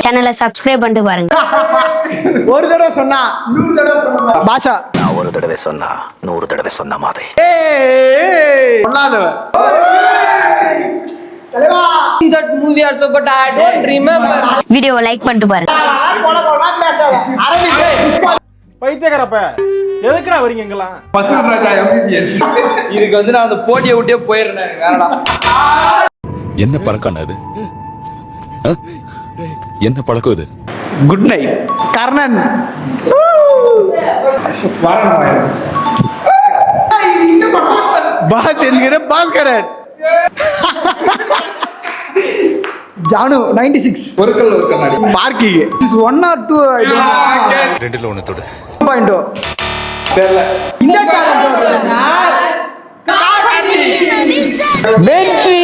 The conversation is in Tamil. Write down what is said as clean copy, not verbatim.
சேனலை சப்ஸ்கிரைப் பண்ணிட்டு பாருங்க. ஒரு தடவை சொன்னா 100 தடவை சொன்ன பாஷா. நான் ஒரு தடவை சொன்னா 100 தடவை சொன்ன மாதிரி. சொல்லாதவன். That movie also, but I don't remember. வீடியோவை லைக் பண்ணிட்டு பாருங்க. பைத்தியக்காரப்ப எதுக்குடா வரீங்க எங்கெல்லாம்? இதுக்கு வந்து நான் அந்த போட்டியை விட்டே போயிடுறேன். வேறடா. என்ன பழக்கம் அது? என்ன பழக்கம் இது? Good night Karnan. பாஸ் என்கிற பாஸ்கரன். ஜானு 96 ஒரு கண்ணாடி பார்க்கிங். இஸ் 1 or 2 ரெண்டுல ஒண்ணு தொடு. 2.0 தெரியல. இந்த சேனல் வெற்றி